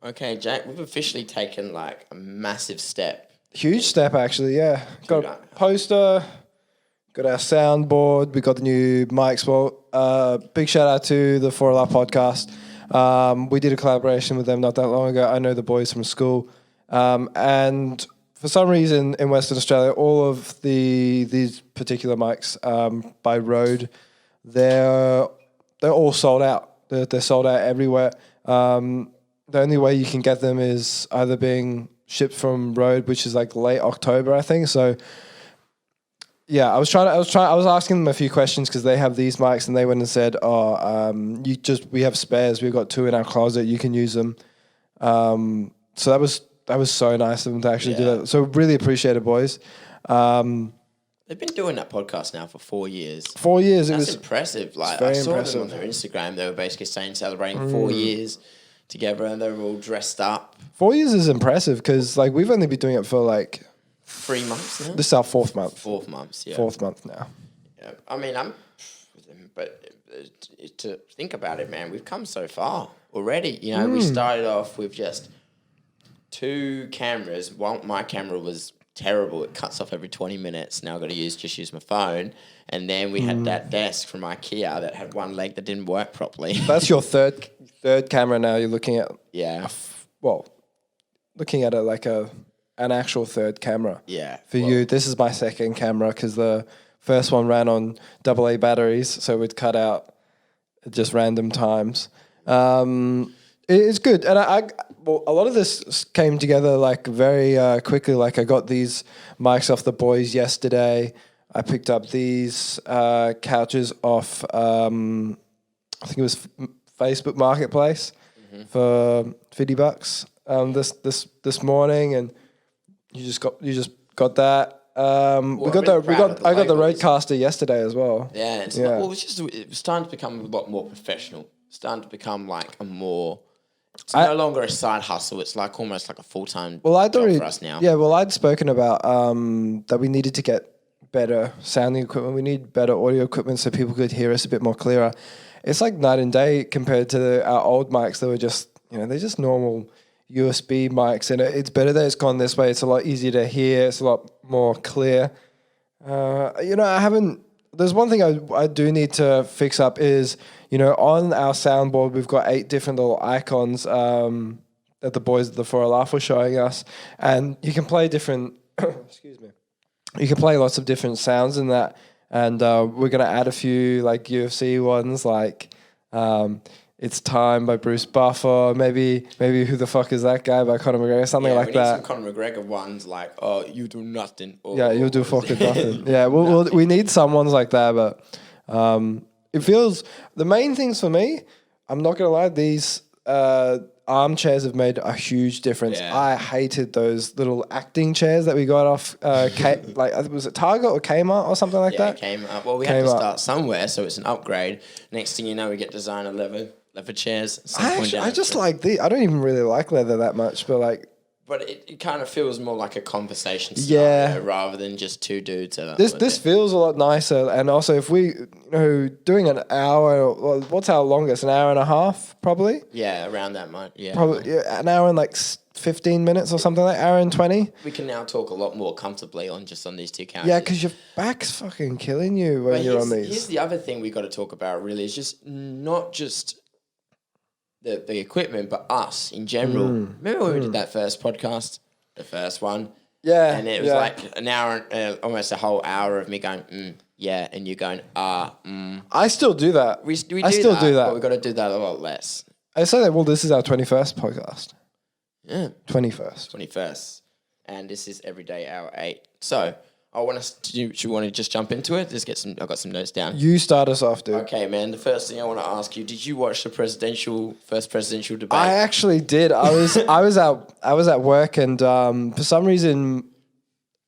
Okay, Jack, we've officially taken like a massive step. Huge step, actually, yeah. Got a poster, got our soundboard, we got the new mics. Well, big shout out to the 4LR podcast. We did a collaboration with them not that long ago. I know the boys from school. And for some reason in Western Australia, all of these particular mics by Rode, they're all sold out. They're sold out everywhere. The only way you can get them is either being shipped from Rode, which is like late October, I think. So yeah, I was asking them a few questions because they have these mics, and they went and said, we have spares. We've got 2 in our closet. You can use them. So that was so nice of them to actually do that. So really appreciate it, boys. They've been doing that podcast now for 4 years. 4 years. That's impressive. Like I saw them on their Instagram. They were basically celebrating 4 years together, and they were all dressed up. 4 years is impressive because like we've only been doing it for like 3 months now. This is our 4th month. 4th month, yeah. 4th month now. Yeah, I mean, but to think about it, man, we've come so far already. You know, we started off with just 2 cameras. My camera was terrible. It cuts off every 20 minutes. Now I've got to use my phone. And then we had that desk from IKEA that had one leg that didn't work properly. That's your third camera now you're looking at. Yeah. Looking at it like an actual third camera. Yeah. For you, this is my second camera because the first one ran on AA batteries, so we'd cut out at just random times. It's good. And a lot of this came together like very quickly. Like I got these mics off the boys yesterday. I picked up these couches off, I think it was Facebook Marketplace for $50 this morning, and you just got that. I got the Rodecaster yesterday as well. Yeah, it was starting to become a lot more professional. It's starting to become like a more. It's no longer a side hustle. It's like almost like a full-time job for us now. Yeah, well, I'd spoken about that we needed to get better sounding equipment. We need better audio equipment so people could hear us a bit more clearer. It's like night and day compared to our old mics. They were just, they're just normal USB mics, and it's better that it's gone this way. It's a lot easier to hear. It's a lot more clear. There's one thing I do need to fix up is, on our soundboard, we've got 8 different little icons that the boys at the 4LR were showing us, and you can play different, excuse me, you can play lots of different sounds in that, and we're going to add a few like UFC ones, like It's Time by Bruce Buffer, maybe Who the Fuck Is That Guy by Conor McGregor, something like that. Some Conor McGregor ones like, oh, you do nothing. You do fucking nothing. Yeah, we need some ones like that, but it feels, the main things for me, I'm not going to lie, these armchairs have made a huge difference. Yeah. I hated those little acting chairs that we got off, was it Target or Kmart or something like that? Yeah, Kmart. Well, we had to start somewhere, so it's an upgrade. Next thing you know, we get designer leather chairs. I just like these. I don't even really like leather that much, but like. But it kind of feels more like a conversation scenario rather than just 2 dudes. This feels a lot nicer, and also if we, doing an hour, what's our longest? An hour and a half, probably. Yeah, around that much. Yeah, probably an hour and like 15 minutes or something like hour and 20. We can now talk a lot more comfortably on these 2 couches. Yeah, because your back's fucking killing you when you're on these. Here's the other thing we got to talk about. Really, is just not just the equipment, but us in general. Remember when we did that first podcast, the first one? Yeah. And it was like an hour, almost a whole hour of me going, yeah, and you going, I still do that. We do that, but we've got to do that a lot less. I say that, this is our 21st podcast. Yeah. 21st. And this is Everyday Hour 8. So, do you want to just jump into it? I've got some notes down. You start us off, dude. Okay, man. The first thing I want to ask you, did you watch the first presidential debate? I actually did. I was at work, and for some reason,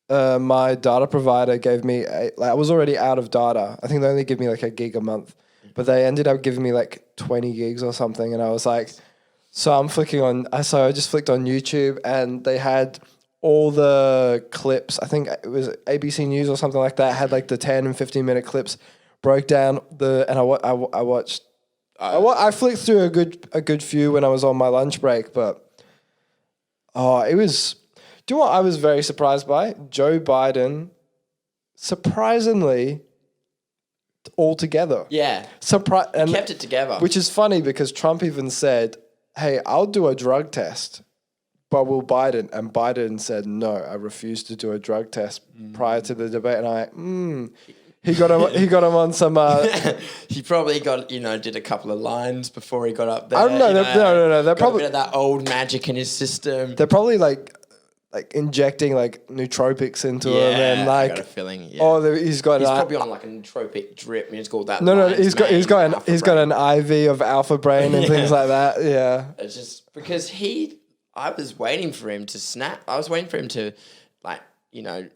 my data provider gave me I was already out of data. I think they only give me like a gig a month, but they ended up giving me like 20 gigs or something, and I was like, so I just flicked on YouTube, and they had all the clips. I think it was ABC News or something like that, had like the 10 and 15 minute clips, broke down and I watched. I flicked through a good few when I was on my lunch break, but Oh, it was. Do you know what I was very surprised by? Joe Biden, surprisingly, all together. Yeah. And Kept it together. which is funny because Trump even said, "Hey, I'll do a drug test, but will Biden?" And Biden said, "No, I refuse to do a drug test prior to the debate." And I'm like, He got him. He got him on some. He probably got did a couple of lines before he got up there. I don't know. No. They're Got probably a bit of that old magic in his system. they're probably like injecting like nootropics into him and I like. got a feeling. Yeah. Oh, he's got. He's probably on like a nootropic drip. And it's called that. No. He's got an IV of Alpha Brain and things like that. Yeah. It's just because I was waiting for him to snap. I was waiting for him to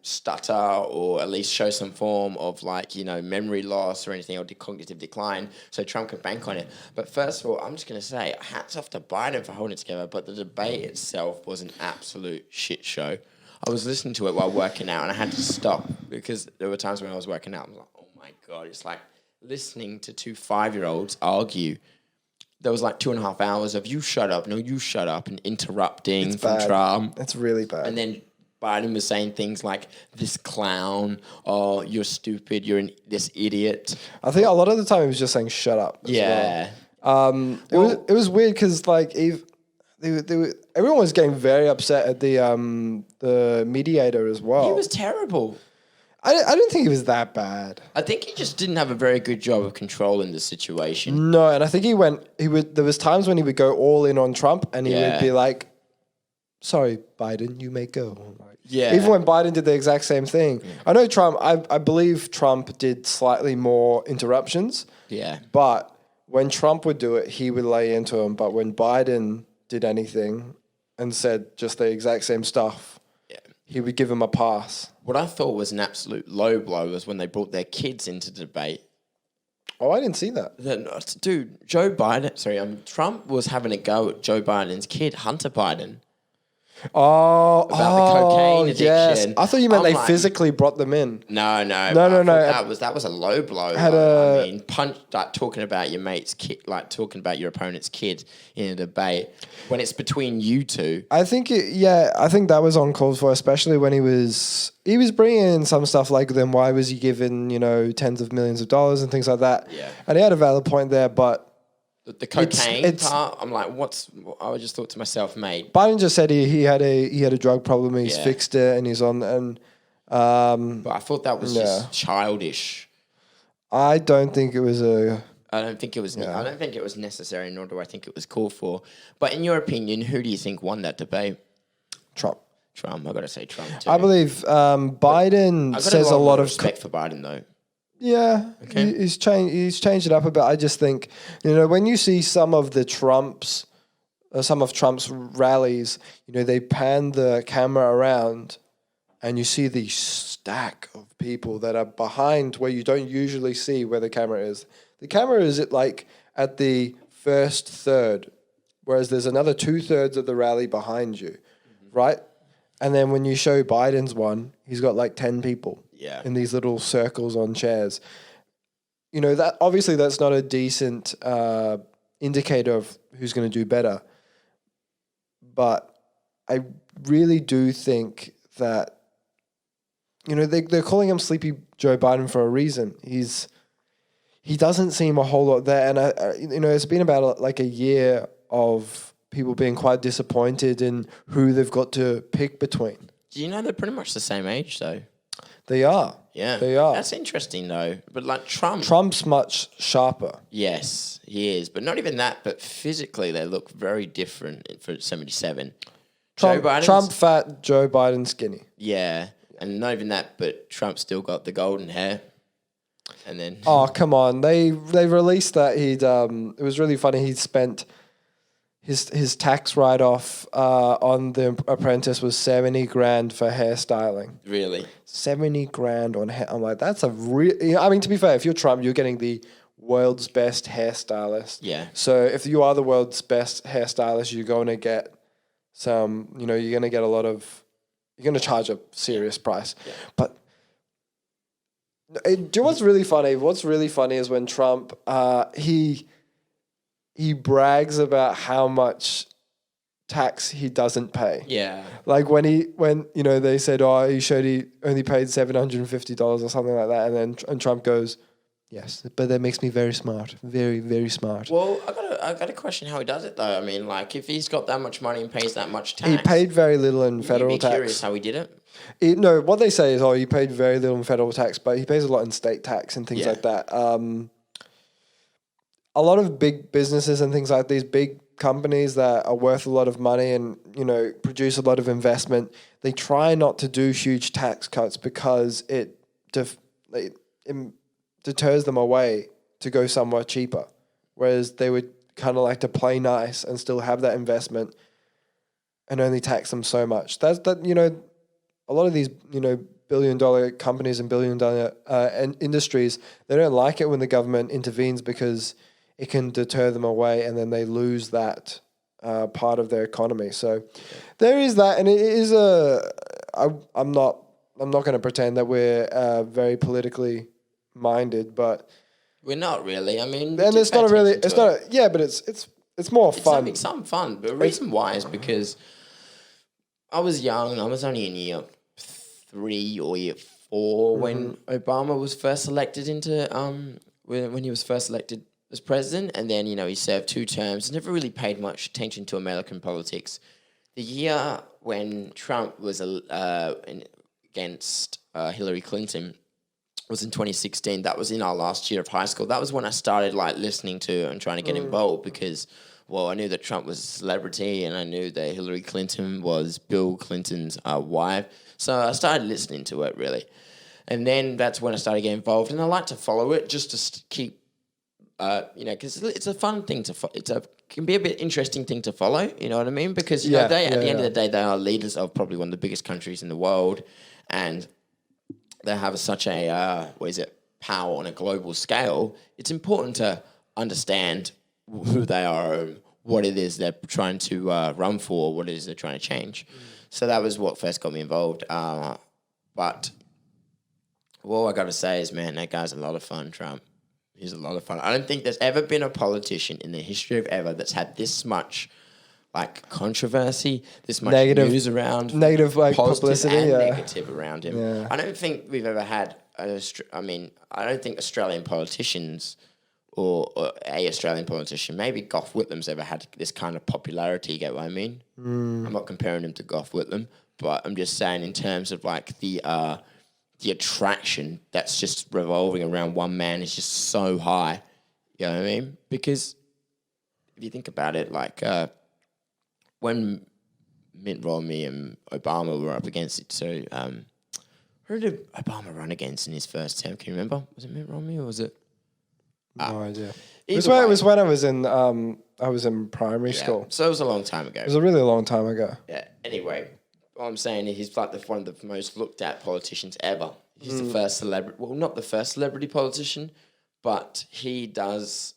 stutter or at least show some form of memory loss or anything or cognitive decline so Trump could bank on it. But first of all, I'm just going to say hats off to Biden for holding it together, but the debate itself was an absolute shit show. I was listening to it while working out and I had to stop because there were times when I was working out, I was like, oh my God, it's like listening to two 5-year-olds argue. There was like 2.5 hours of you shut up, no, you shut up, and interrupting from Trump. It's really bad. And then Biden was saying things like, this clown, oh, you're stupid, this idiot. I think a lot of the time he was just saying shut up. Yeah. Well. It was weird because like everyone was getting very upset at the mediator as well. He was terrible. I didn't think he was that bad. I think he just didn't have a very good job of controlling the situation. No, and I think there was times when he would go all in on Trump and he would be like, sorry, Biden, you may go. Yeah. Even when Biden did the exact same thing. I know Trump, I believe Trump did slightly more interruptions. Yeah. But when Trump would do it, he would lay into him. But when Biden did anything and said just the exact same stuff, he would give him a pass. What I thought was an absolute low blow was when they brought their kids into debate. Oh, I didn't see that. Dude, Trump was having a go at Joe Biden's kid, Hunter Biden. About the cocaine addiction. Yes. I thought you meant they physically brought them in. No. That was a low blow. Talking about your mate's kid, like talking about your opponent's kid in a debate when it's between you two. I think that was uncalled for, especially when he was bringing in some stuff like, then why was he given tens of millions of dollars and things like that? Yeah, and he had a valid point there, but. The cocaine part, I'm like, I just thought to myself, mate. Biden just said he had a drug problem, he's fixed it, and he's on. And but I thought that was just childish. I don't think it was I don't think it was. I don't think it was necessary, nor do I think it was called for. But in your opinion, who do you think won that debate? Trump. I got to say Trump too. I believe Biden says a lot of respect for Biden though. Yeah, okay. He's changed it up a bit. I just think, when you see some of Trump's rallies, they pan the camera around and you see the stack of people that are behind where you don't usually see where the camera is. The camera is at the first third, whereas there's another 2/3 of the rally behind you, right? And then when you show Biden's one, he's got like 10 people. Yeah. In these little circles on chairs. That obviously that's not a decent indicator of who's going to do better. But I really do think that, they're calling him Sleepy Joe Biden for a reason. He doesn't seem a whole lot there. And, it's been about like a year of people being quite disappointed in who they've got to pick between. Do you know they're pretty much the same age though? They are. Yeah. They are. That's interesting, though. But, like, Trump's much sharper. Yes, he is. But not even that, but physically they look very different for 77. Trump fat, Joe Biden skinny. Yeah. And not even that, but Trump still got the golden hair. And then... Oh, come on. They released that it was really funny. He'd spent... His tax write-off on The Apprentice was $70,000 for hairstyling. Really? $70,000 on hair. I'm like, that's a real... I mean, to be fair, if you're Trump, you're getting the world's best hairstylist. Yeah. So if you are the world's best hairstylist, you're going to get some... you're going to get a lot of... You're going to charge a serious price. Yeah. But... do you know what's really funny? What's really funny is when Trump... He brags about how much tax he doesn't pay. Yeah. Like when they said, he showed he only paid $750 or something like that, and Trump goes, yes, but that makes me very smart, very, very smart. Well, I got to question how he does it though. I mean, like if he's got that much money and pays that much tax, he paid very little in federal tax. Curious how he did it. No, what they say is, he paid very little in federal tax, but he pays a lot in state tax and things like that. A lot of big businesses and things like these big companies that are worth a lot of money and, produce a lot of investment, they try not to do huge tax cuts because it deters them away to go somewhere cheaper. Whereas they would kind of like to play nice and still have that investment and only tax them so much. A lot of these, billion-dollar companies and billion-dollar industries, they don't like it when the government intervenes because it can deter them away and then they lose that part of their economy. So there is that, and it is I'm not going to pretend that we're very politically minded, but we're not really. I mean, and it's not really. It's not. Yeah, but it's more fun. It's some fun. But the reason why is because I was young. I was only in year 3 or year 4 when Obama was first elected when he was first elected as president, and then he served 2 terms. Never really paid much attention to American politics. The year when Trump was against Hillary Clinton was in 2016. That was in our last year of high school. That was when I started listening to and trying to get involved because, I knew that Trump was a celebrity and I knew that Hillary Clinton was Bill Clinton's wife. So I started listening to it really. And then that's when I started getting involved, and I like to follow it just to keep, because it's a fun thing to can be a bit interesting thing to follow. You know what I mean? Because at the end of the day, they are leaders of probably one of the biggest countries in the world, and they have such a power on a global scale. It's important to understand who they are, what it is they're trying to run for, what it is they're trying to change. So that was what first got me involved. But all I got to say is, man, that guy's a lot of fun, Trump. He's a lot of fun. I don't think there's ever been a politician in the history of ever that's had this much controversy, this much news around, negative publicity, and negative around him. Yeah. I don't think we've ever had. I don't think Australian politicians or a Australian politician, maybe Gough Whitlam's ever had this kind of popularity. You get what I mean? I'm not comparing him to Gough Whitlam, but I'm just saying in terms of the attraction that's just revolving around one man is just so high. You know what I mean? Because if you think about it, when Mitt Romney and Obama were up against it, so who did Obama run against in his first term? Can you remember? Was it Mitt Romney or was it? No idea. It was when I was in primary school. So it was a long time ago. It was a really long time ago. Yeah. Anyway, what I'm saying is he's one of the most looked at politicians ever. He's the first celebrity. Well, not the first celebrity politician, but he does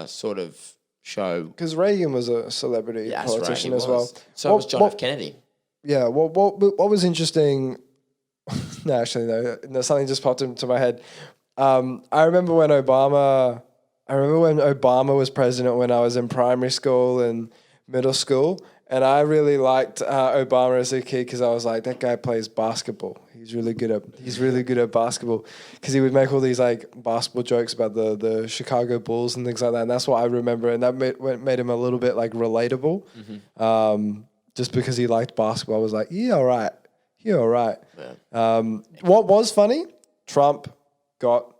sort of show. Because Reagan was a celebrity politician as well. So was John F. Kennedy. Yeah. What was interesting? No, actually, no. Something just popped into my head. I remember when Obama was president when I was in primary school and middle school, and I really liked Obama as a kid because I was like, that guy plays basketball. He's really good at basketball, because he would make all these basketball jokes about the Chicago Bulls and things like that, and that's what I remember, and that made him a little bit relatable. Just because he liked basketball, I was like, yeah, all right. Yeah. What was funny? Trump got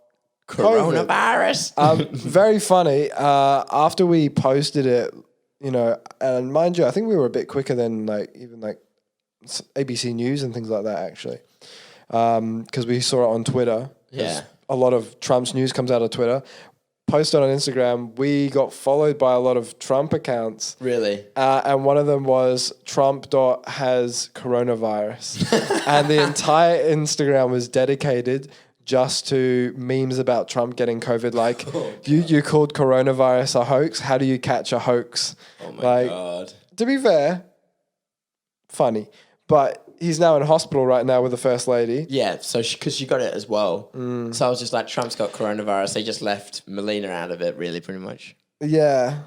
coronavirus. Very funny. After we posted it, and mind you, I think we were a bit quicker than even ABC News and things like that, actually, because we saw it on Twitter. Yeah, a lot of Trump's news comes out of Twitter. Posted on Instagram, we got followed by a lot of Trump accounts. Really? And one of them was Trump.has coronavirus. And the entire Instagram was dedicated just to memes about Trump getting COVID. You called coronavirus a hoax. How do you catch a hoax? Oh my God. To be fair, funny. But he's now in hospital right now with the First Lady. Yeah, so because she got it as well. So I was just like, Trump's got coronavirus. They just left Melina out of it, really, pretty much. Yeah.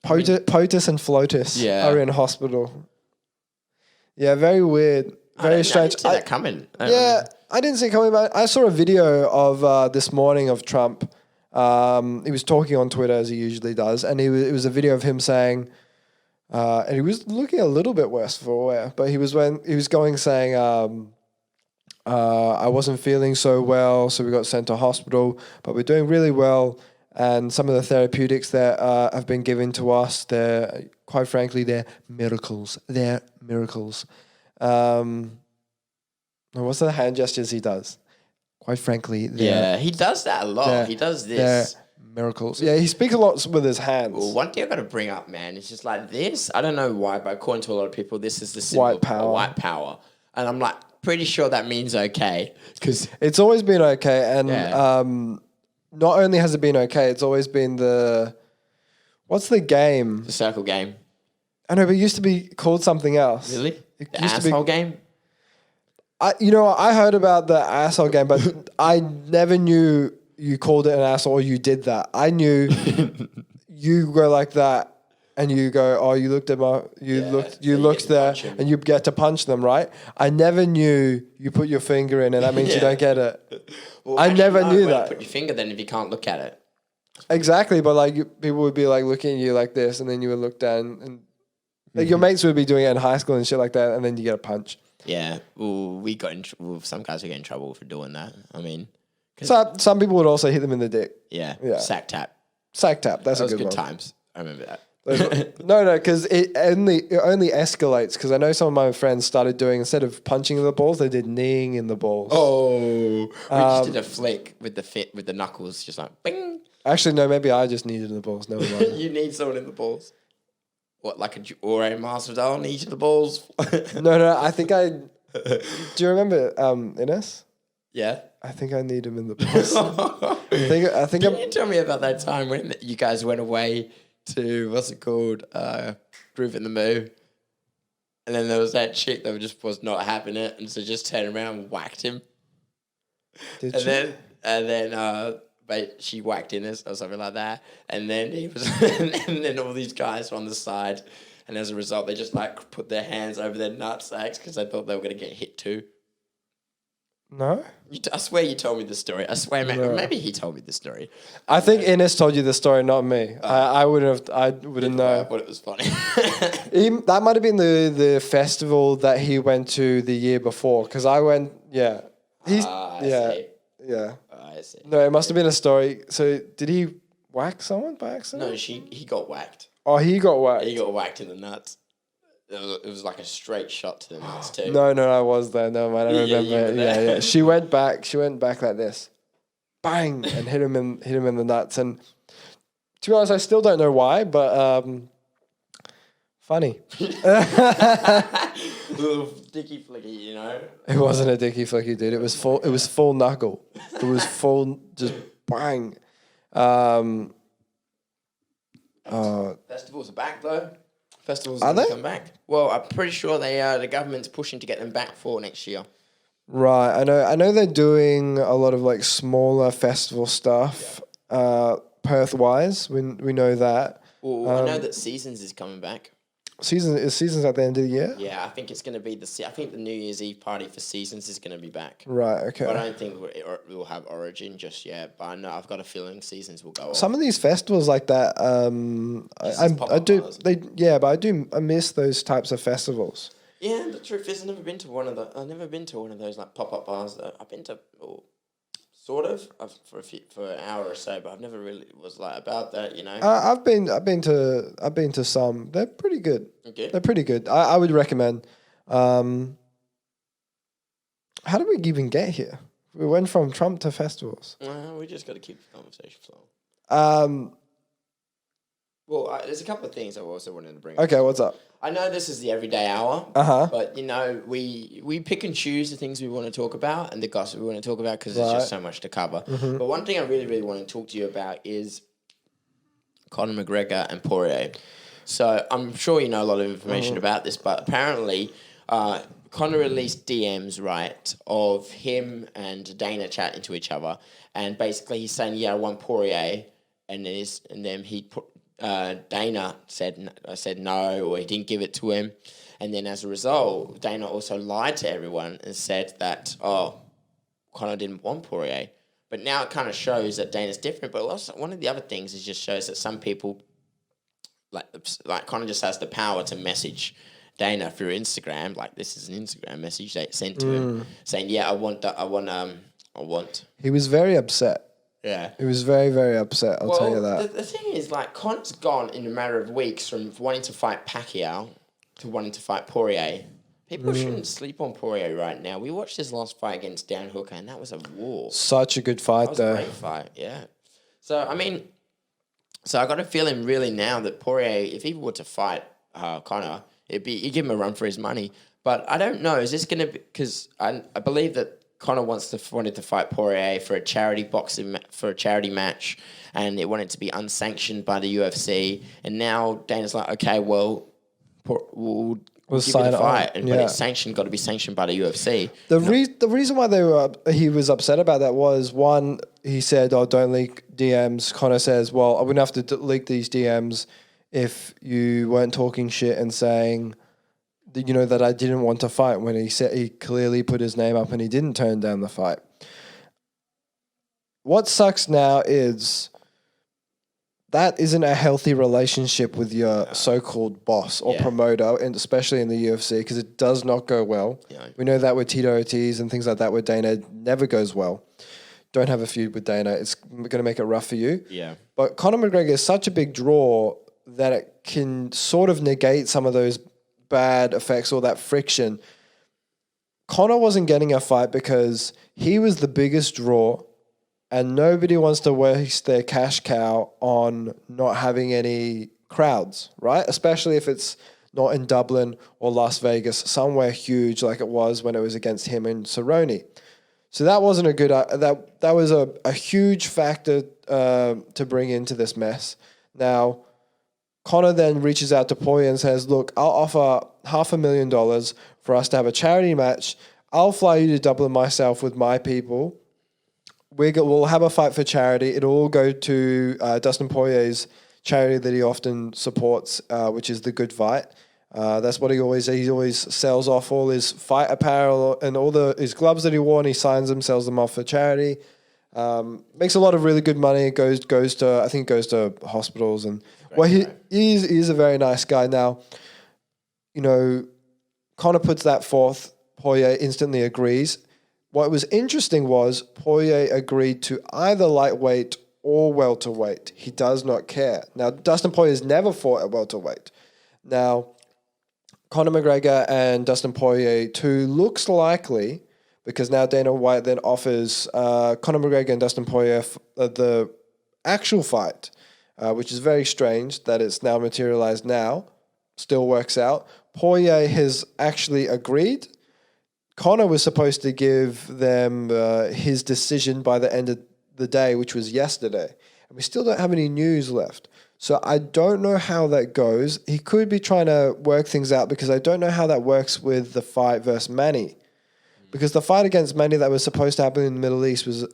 POTUS and FLOTUS are in hospital. Yeah, very weird. Very strange. I didn't see that coming. I didn't see it coming, but I saw a video of this morning of Trump. He was talking on Twitter as he usually does, and it was a video of him saying, and he was looking a little bit worse for wear, but he was saying, I wasn't feeling so well, so we got sent to hospital, but we're doing really well. And some of the therapeutics that have been given to us, they're quite frankly, they're miracles. They're miracles. What's the hand gestures he does? Quite frankly, he does that a lot. He does this. Miracles. Yeah, he speaks a lot with his hands. Well, one thing I got to bring up, man, it's just like this. I don't know why, but according to a lot of people, this is the symbol of white power. And I'm like pretty sure that means okay, because it's always been okay. And not only has it been okay, it's always been what's the game? The circle game. I know, but it used to be called something else. Really? The asshole game? I heard about the asshole game, but I never knew you called it an asshole or you did that. I knew you go like that and you go, oh, you looked there and you get to punch them, right? I never knew you put your finger in and that means you don't get it. Well, I never knew that. Put your finger then if you can't look at it. Exactly, but like people would be like looking at you like this, and then you would look down, and like your mates would be doing it in high school and shit like that, and then you get a punch. Yeah, well, some guys would get in trouble for doing that. I mean, some people would also hit them in the dick. Yeah. Sack tap. Sack tap. That's Those a good good one. times. I remember that. No, because it only escalates. Because I know some of my friends started doing, instead of punching in the balls, they did kneeing in the balls. Oh, we just did a flick with the knuckles, just like bing. Actually, no, maybe I just needed in the balls. Never mind. You need someone in the balls. What, like a Ore Masvidal in each of the balls? No, I think I. Do you remember Ines? Yeah. I think I need him in the balls. I think. Can you tell me about that time when you guys went away to what's it called, Groove in the Moo, and then there was that chick that just was not having it, and so just turned around and whacked him. Did she? And then but she whacked Ines or something like that, and then he was, and then all these guys were on the side, and as a result, they just like put their hands over their nutsacks because they thought they were going to get hit too. No? I swear you told me the story. I swear, maybe he told me the story. I think Ines told you the story, not me. I wouldn't know. I thought it was funny. That might have been the festival that he went to the year before, because I went, yeah. I see. No, it must have been a story. So did he whack someone by accident? No, he got whacked. Oh, he got whacked. He got whacked in the nuts. It was like a straight shot to the nuts too. No, I was there. No, man, I remember. Yeah. She went back like this, bang, and hit him in the nuts. And to be honest, I still don't know why, but funny. Little dicky flicky, you know. It wasn't a dicky flicky, dude. It was full. It was full knuckle. It was full, just bang. Festivals are back though. Festivals are they? Come back. Well, I'm pretty sure the government's pushing to get them back for next year. Right. I know they're doing a lot of like smaller festival stuff. Perth wise, we know that. Well, I know that Seasons is coming back. Seasons at the end of the year? Yeah, I think it's going to be I think the New Year's Eve party for Seasons is going to be back. Right, okay. But I don't think we'll have Origin just yet. But I know I've got a feeling Seasons will go on. Some of these festivals like that, I do. I miss those types of festivals. Yeah, the truth is, I've never been to one of those like pop-up bars. I've been to sort of for an hour or so, but I've never really was like about that, you know. I've been to some. They're pretty good. Okay. They're pretty good. I would recommend. How did we even get here? We went from Trump to festivals. We just got to keep the conversation flowing. Well, there's a couple of things I also wanted to bring up. Okay, what's up? I know this is the everyday hour, but, you know, we pick and choose the things we want to talk about and the gossip we want to talk about because there's just so much to cover. Mm-hmm. But one thing I really, really want to talk to you about is Conor McGregor and Poirier. So I'm sure you know a lot of information about this, but apparently Conor released DMs, right, of him and Dana chatting to each other. And basically he's saying, yeah, I want Poirier. And then he put Dana said no, or he didn't give it to him. And then as a result, Dana also lied to everyone and said that, Conor didn't want Poirier. But now it kind of shows that Dana's different. But also one of the other things is just shows that some people, like Conor just has the power to message Dana through Instagram. Like, this is an Instagram message they sent to him saying, yeah, I want. He was very upset. Yeah. He was very, very upset, I'll tell you that. The thing is, like, Conor's gone in a matter of weeks from wanting to fight Pacquiao to wanting to fight Poirier. People shouldn't sleep on Poirier right now. We watched his last fight against Dan Hooker, and that was a war. Such a good fight, That was a great fight, yeah. So, I mean, I got a feeling really now that Poirier, if he were to fight Conor, he'd give him a run for his money. But I don't know. Is this going to be... Because I believe that Conor wanted to fight Poirier for a charity match, and it wanted to be unsanctioned by the UFC. And now Dana's like, okay, well, we'll give you the fight, but it's sanctioned. Got to be sanctioned by the UFC. The reason why he was upset about that was, one, he said, "Oh, don't leak DMs." Conor says, "Well, I wouldn't have to leak these DMs if you weren't talking shit and saying, that I didn't want to fight." When he said, he clearly put his name up and he didn't turn down the fight. What sucks now is that isn't a healthy relationship with your so-called boss or promoter, and especially in the UFC, because it does not go well. Yeah. We know that with Tito Ortiz and things like that with Dana, it never goes well. Don't have a feud with Dana. It's going to make it rough for you. Yeah. But Conor McGregor is such a big draw that it can sort of negate some of those bad effects or that friction. Conor wasn't getting a fight because he was the biggest draw, and nobody wants to waste their cash cow on not having any crowds, right? Especially if it's not in Dublin or Las Vegas, somewhere huge like it was when it was against him and Cerrone. So that wasn't a good... that was a huge factor to bring into this mess. Now, Conor then reaches out to Poirier and says, "Look, I'll offer $500,000 for us to have a charity match. I'll fly you to Dublin myself with my people. We'll have a fight for charity. It'll all go to Dustin Poirier's charity that he often supports, which is the Good Fight. That's what he always sells off all his fight apparel and all his gloves that he wore, and he signs them, sells them off for charity. Makes a lot of really good money. It goes to hospitals, and he's a very nice guy. Now, Conor puts that forth. Poirier instantly agrees. What was interesting was Poirier agreed to either lightweight or welterweight. He does not care. Now, Dustin Poirier's never fought at welterweight. Now, Conor McGregor and Dustin Poirier, too, looks likely, because now Dana White then offers Conor McGregor and Dustin Poirier the actual fight, which is very strange that it's now materialized now. Still works out. Poirier has actually agreed. Conor was supposed to give them his decision by the end of the day, which was yesterday. And we still don't have any news left. So I don't know how that goes. He could be trying to work things out, because I don't know how that works with the fight versus Manny. Because the fight against Manny that was supposed to happen in the Middle East was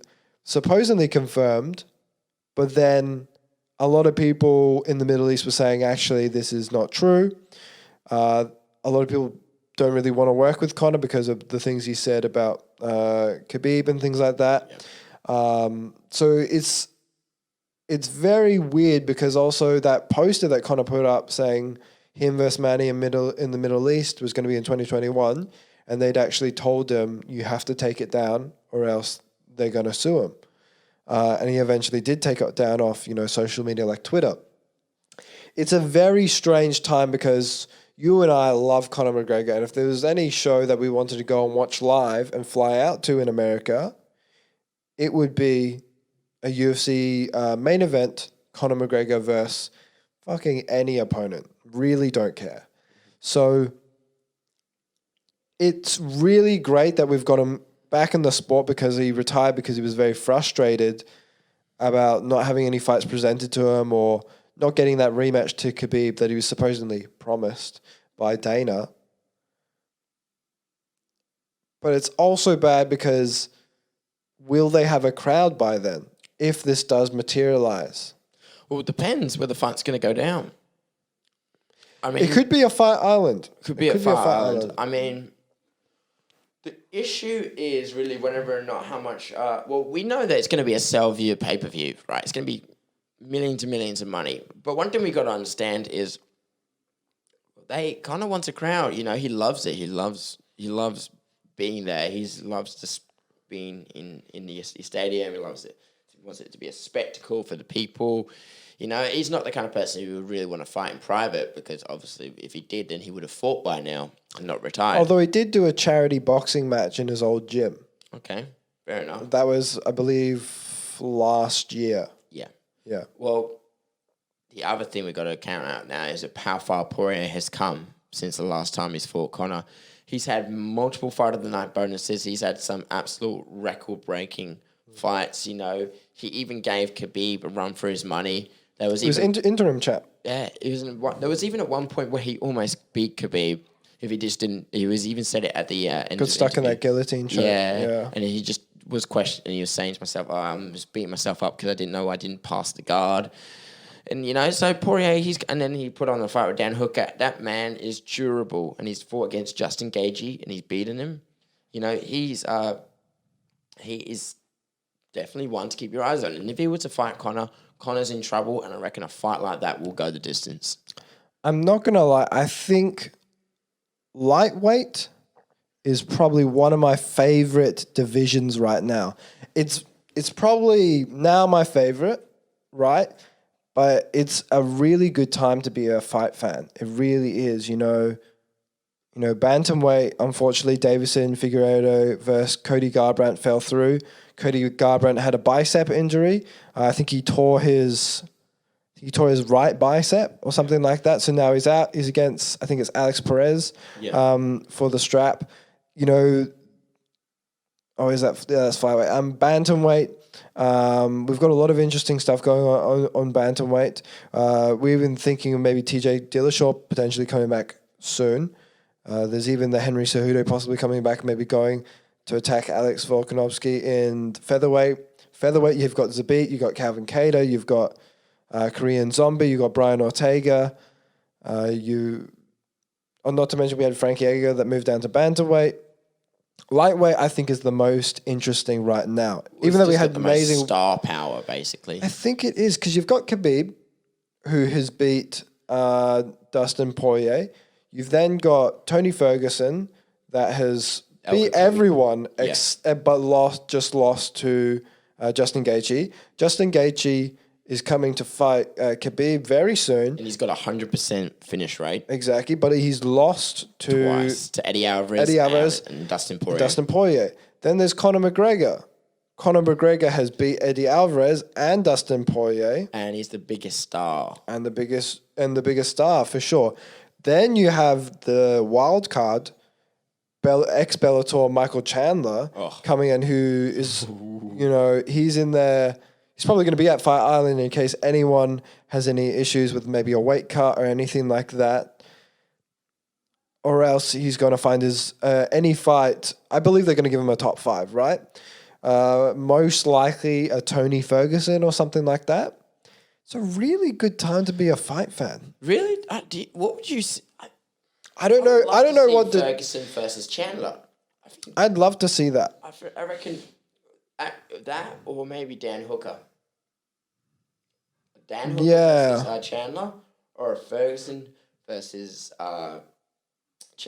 supposedly confirmed, but then a lot of people in the Middle East were saying, actually, this is not true. A lot of people don't really want to work with Conor because of the things he said about Khabib and things like that. Yep. So it's very weird, because also that poster that Conor put up saying him versus Manny in the Middle East was going to be in 2021, and they'd actually told him, you have to take it down or else they're going to sue him. And he eventually did take it down off, social media like Twitter. It's a very strange time, because you and I love Conor McGregor, and if there was any show that we wanted to go and watch live and fly out to in America, it would be a UFC main event, Conor McGregor versus fucking any opponent. Really don't care. So it's really great that we've got him back in the sport, because he retired because he was very frustrated about not having any fights presented to him, or not getting that rematch to Khabib that he was supposedly promised by Dana. But it's also bad because will they have a crowd by then if this does materialize? Well, it depends where the fight's going to go down. I mean, it could be a fight island. Could be a fight island. I mean, the issue is really whenever or not how much. Well, we know that it's going to be a sell view pay per view, right? It's going to be millions and millions of money. But one thing we got to understand is Conor wants a crowd. You know, he loves it. He loves being there. He loves just being in the stadium. He loves it. He wants it to be a spectacle for the people. You know, he's not the kind of person who would really want to fight in private because obviously if he did, then he would have fought by now and not retired. Although he did do a charity boxing match in his old gym. Okay, fair enough. That was, I believe, last year. Yeah. Yeah. Well, the other thing we got to count out now is that how far Poirier has come since the last time he's fought Conor. He's had multiple fight of the night bonuses. He's had some absolute record-breaking fights. You know, he even gave Khabib a run for his money. There was interim champ. Yeah, there was even at one point where he almost beat Khabib if he just didn't. He was even said it at the end. Got stuck in that guillotine shot. Yeah, and he just was questioning. He was saying to myself, I'm just beating myself up because I didn't know I didn't pass the guard. And, you know, so Poirier, and then he put on the fight with Dan Hooker. That man is durable, and he's fought against Justin Gaethje, and he's beaten him. You know, he is definitely one to keep your eyes on. And if he were to fight Conor's in trouble, and I reckon a fight like that will go the distance. I'm not going to lie. I think lightweight is probably one of my favorite divisions right now. It's probably now my favorite, right? But it's a really good time to be a fight fan. It really is. You know, bantamweight, unfortunately, Davison Figueiredo versus Cody Garbrandt fell through. Cody Garbrandt had a bicep injury. I think he tore his right bicep or something like that. So now he's out. He's against, I think it's Alex Perez for the strap. You know, that's flyweight. Bantamweight. We've got a lot of interesting stuff going on bantamweight. We've been thinking of maybe TJ Dillashaw potentially coming back soon. There's even the Henry Cejudo possibly coming back, maybe going to attack Alex Volkanovski in featherweight. Featherweight, you've got Zabit, you've got Calvin Kattar, you've got Korean Zombie, you've got Brian Ortega. Not to mention we had Frankie Edgar that moved down to bantamweight. Lightweight, I think, is the most interesting right now. Even though we had amazing star power, basically. I think it is because you've got Khabib, who has beat Dustin Poirier. You've then got Tony Ferguson that has beat everyone, but lost to Justin Gaethje. Justin Gaethje is coming to fight Khabib very soon. And he's got 100% finish rate. Exactly, but he's lost twice to Eddie Alvarez and Dustin Poirier. Then there's Conor McGregor. Conor McGregor has beat Eddie Alvarez and Dustin Poirier. And he's the biggest star. And the biggest star, for sure. Then you have the wild card, ex-Bellator Michael Chandler coming in, who is, he's in there. He's probably going to be at Fight Island in case anyone has any issues with maybe a weight cut or anything like that. Or else he's going to find his any fight. I believe they're going to give him a top 5, right? Most likely a Tony Ferguson or something like that. It's a really good time to be a fight fan. Really? What would you say? I don't know. I don't know what Ferguson versus Chandler. I'd love to see that. I reckon that or maybe Dan Hooker. Dan Hooker versus Chandler, or Ferguson versus Chandler.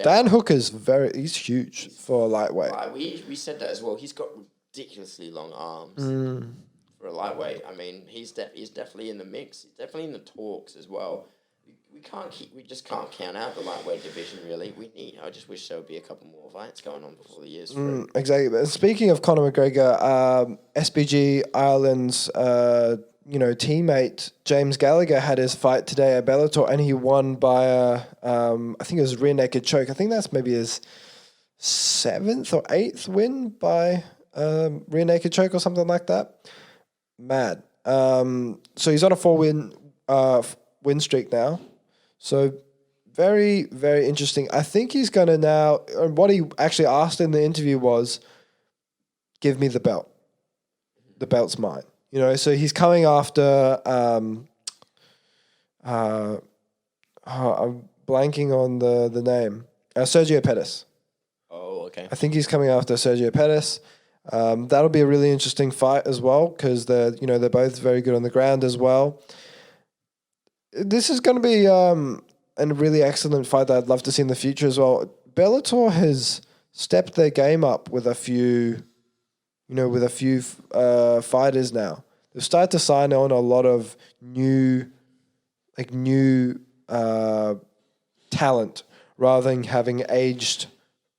Dan Hooker's he's huge for a lightweight. We said that as well. He's got ridiculously long arms for a lightweight. I mean, he's definitely in the mix. He's definitely in the talks as well. We just can't count out the lightweight division, really. I just wish there would be a couple more fights going on before the year's through. Exactly. But speaking of Conor McGregor, SBG Ireland's teammate James Gallagher had his fight today at Bellator, and he won by I think it was rear naked choke. I think that's maybe his 7th or 8th win by rear naked choke or something like that. Mad. So he's on a 4-win win streak now. So very, very interesting. I think he's going to now, what he actually asked in the interview was, give me the belt. The belt's mine. So he's coming after I'm blanking on the name. Sergio Pettis. Oh, okay. I think he's coming after Sergio Pettis. That'll be a really interesting fight as well because they're both very good on the ground as well. This is going to be a really excellent fight that I'd love to see in the future as well. Bellator has stepped their game up with a few fighters now. They've started to sign on a lot of new talent rather than having aged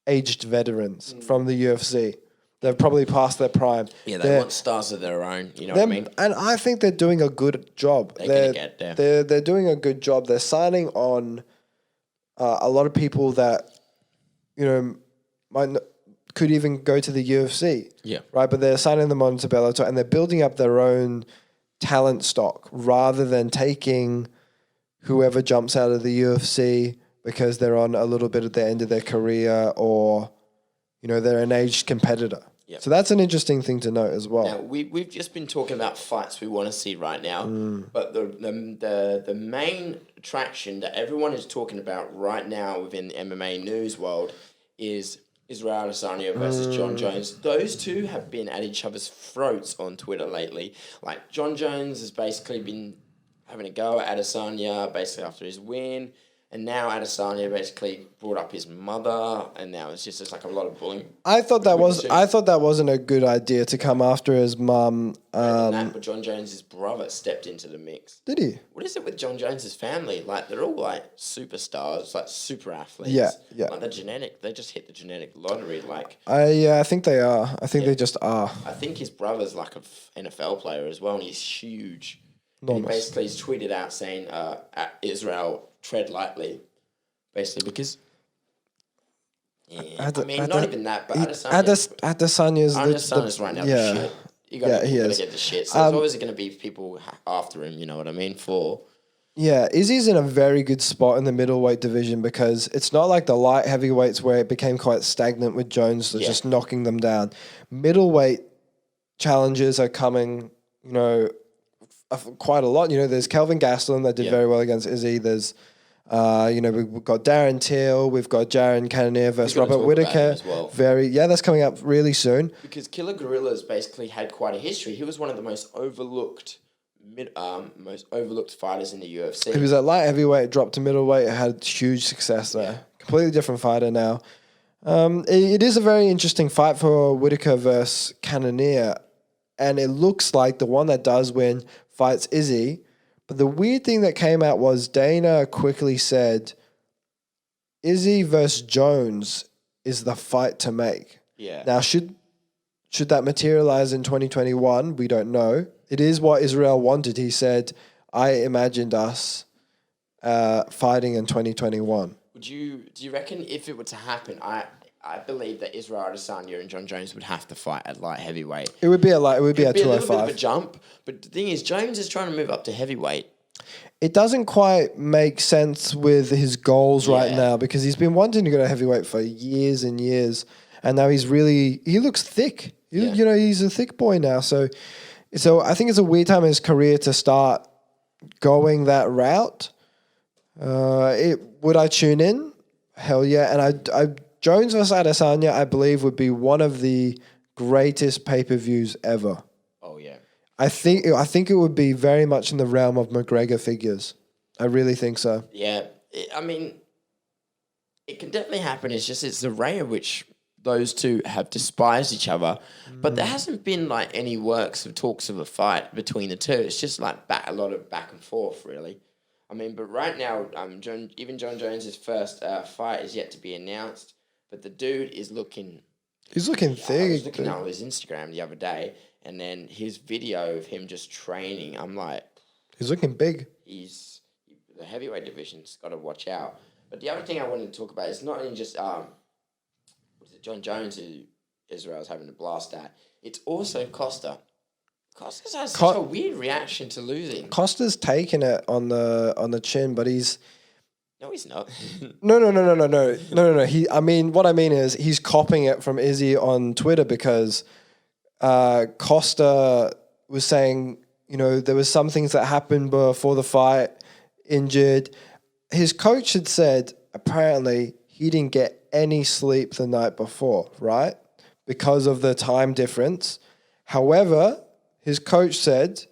veterans from the UFC. They've probably passed their prime. Yeah, they want stars of their own. You know what I mean? And I think they're doing a good job. They're going to get there. They're doing a good job. They're signing on a lot of people that could even go to the UFC. Yeah. Right, but they're signing them on to Bellator and they're building up their own talent stock rather than taking whoever jumps out of the UFC because they're on a little bit at the end of their career or they're an aged competitor. Yep. So that's an interesting thing to note as well. Now, we've just been talking about fights we want to see right now, but the main attraction that everyone is talking about right now within the MMA news world is Israel Adesanya versus John Jones. Those two have been at each other's throats on Twitter lately. Like, John Jones has basically been having a go at Adesanya basically after his win. And now Adesanya basically brought up his mother, and now it's just like a lot of bullying. I thought that wasn't a good idea to come after his mum. But John Jones' brother stepped into the mix. Did he? What is it with John Jones' family? Like, they're all like superstars, like super athletes. Yeah. Like, they just hit the genetic lottery. Like, I think they are. I think they just are. I think his brother's like an NFL player as well, and he's huge. And he basically has tweeted out saying, Israel, tread lightly, basically, because not even that, but Adesanya's right now the shit. You gotta get the shit. So there's always going to be people after him, you know what I mean? Izzy's in a very good spot in the middleweight division because it's not like the light heavyweights where it became quite stagnant with Jones just knocking them down. Middleweight challenges are coming, quite a lot. There's Kelvin Gastelum that did very well against Izzy. There's, we've got Darren Till, we've got Jaron Cannonier versus Robert Whittaker. Well. That's coming up really soon. Because Killer Gorilla's basically had quite a history. He was one of the most overlooked fighters in the UFC. He was at light heavyweight, dropped to middleweight, had huge success there. Yeah. Completely different fighter now. It is a very interesting fight for Whittaker versus Cannonier, and it looks like the one that does win fights Izzy. But the weird thing that came out was Dana quickly said, Izzy versus Jones is the fight to make. Yeah. Now, should that materialize in 2021? We don't know. It is what Israel wanted. He said, I imagined us fighting in 2021. Do you reckon if it were to happen, I believe that Israel Adesanya and John Jones would have to fight at light heavyweight. It would be a 205. A little bit of a jump, but the thing is, Jones is trying to move up to heavyweight. It doesn't quite make sense with his goals right now because he's been wanting to go to heavyweight for years and years, and now he looks thick. He's a thick boy now. So I think it's a weird time in his career to start going that route. Would I tune in? Hell yeah, and I Jones vs. Adesanya, I believe, would be one of the greatest pay-per-views ever. Oh, yeah. I think it would be very much in the realm of McGregor figures. I really think so. Yeah. It can definitely happen. It's the rate at which those two have despised each other. But there hasn't been, like, any talks of a fight between the two. It's just, like, a lot of back and forth, really. But right now, John Jones' first fight is yet to be announced. But the dude is looking... He's looking thick. I was looking at his Instagram the other day, and then his video of him just training, I'm like... He's looking big. The heavyweight division's got to watch out. But the other thing I wanted to talk about is not only just John Jones, who Israel's having a blast at, it's also Costa. Costa's had such a weird reaction to losing. Costa's taken it on the chin, but he's... No, he's not. No. What I mean is he's copying it from Izzy on Twitter because Costa was saying, there was some things that happened before the fight injured. His coach had said apparently he didn't get any sleep the night before, right? Because of the time difference. However, his coach said,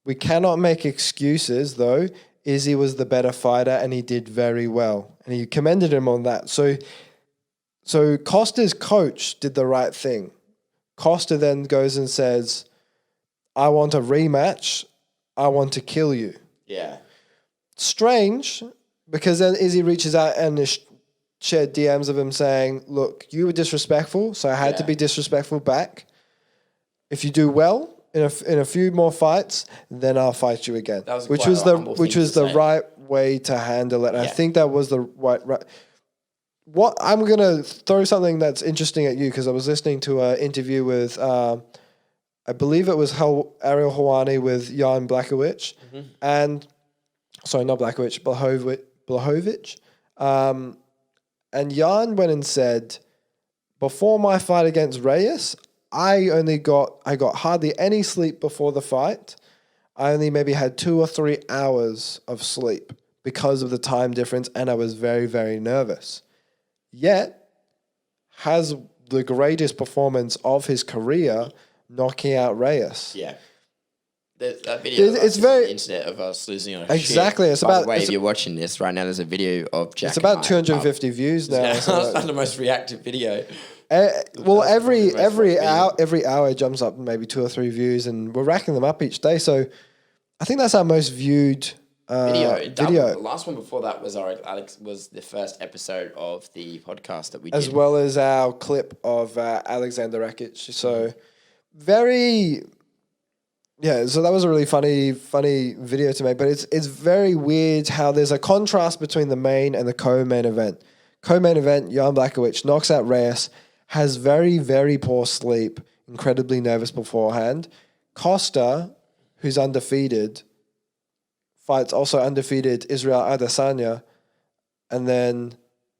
we cannot make excuses though. Izzy was the better fighter and he did very well. And he commended him on that. So Costa's coach did the right thing. Costa then goes and says, I want a rematch. I want to kill you. Yeah. Strange, because then Izzy reaches out and shared DMs of him saying, look, you were disrespectful, so I had to be disrespectful back. If you do well in a few more fights, then I'll fight you again. That was which was the right way to handle it. And I think that was the right. What I'm gonna throw something that's interesting at you, because I was listening to an interview with I believe it was Ariel Helwani with Jan Blachowicz, and sorry, not Blachowicz, Blachowicz. And Jan went and said, before my fight against Reyes, I got hardly any sleep before the fight. I only maybe had 2 or 3 hours of sleep because of the time difference, and I was very, very nervous. Yet, has the greatest performance of his career, knocking out Reyes. Yeah. That video it's very on the internet of us losing our exactly. shit. It's By about the way, if you're watching this right now, there's a video of Jack. It's about 250 views now. It's not the most reactive video. Well, every hour it jumps up maybe 2 or 3 views, and we're racking them up each day. So I think that's our most viewed video. The last one before that was was the first episode of the podcast that we did, as well as our clip of Alexander Rakic. So very. Yeah, so that was a really funny video to make, but it's very weird how there's a contrast between the main and the co-main event. Co-main event, Jan Blachowicz knocks out Reyes, has very, very poor sleep, incredibly nervous beforehand. Costa, who's undefeated, fights also undefeated Israel Adesanya, and then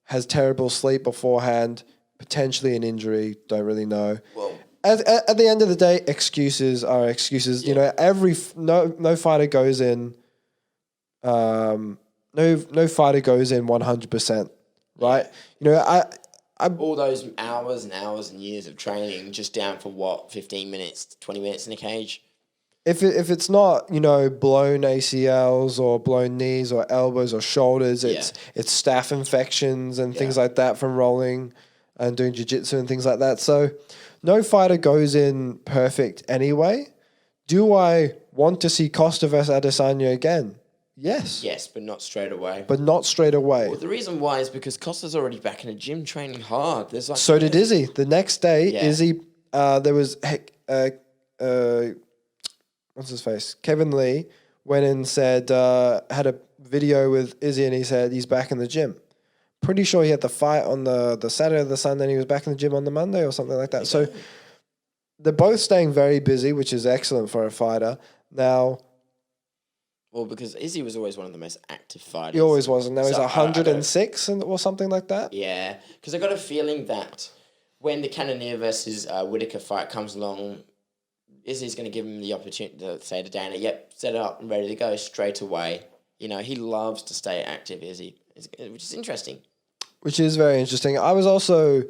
has terrible sleep beforehand, potentially an injury, don't really know. Well, At the end of the day, excuses are excuses. Yeah. You know, no fighter goes in. No fighter goes in 100%, right? Yeah. You know, I all those hours and hours and years of training just down for what, 15 minutes, 20 minutes in a cage. If it's not, you know, blown ACLs or blown knees or elbows or shoulders, it's staph infections and things like that from rolling and doing jiu-jitsu and things like that. So no fighter goes in perfect anyway. Do I want to see Costa versus Adesanya again? Yes. Yes, but not straight away. Well, the reason why is because Costa's already back in the gym training hard. There's so did Izzy. The next day, Izzy, there was, what's his face? Kevin Lee went and said, had a video with Izzy, and he said he's back in the gym. Pretty sure he had the fight on the Saturday or the Sunday, and he was back in the gym on the Monday or something like that. So they're both staying very busy, which is excellent for a fighter. Now, well, because Izzy was always one of the most active fighters. He always was, and now he's 106 or something like that. Yeah, because I got a feeling that when the Cannonier versus Whittaker fight comes along, Izzy's going to give him the opportunity to say to Dana, "Yep, set it up and ready to go straight away." You know, he loves to stay active, Izzy, which is interesting. Which is very interesting. I was also,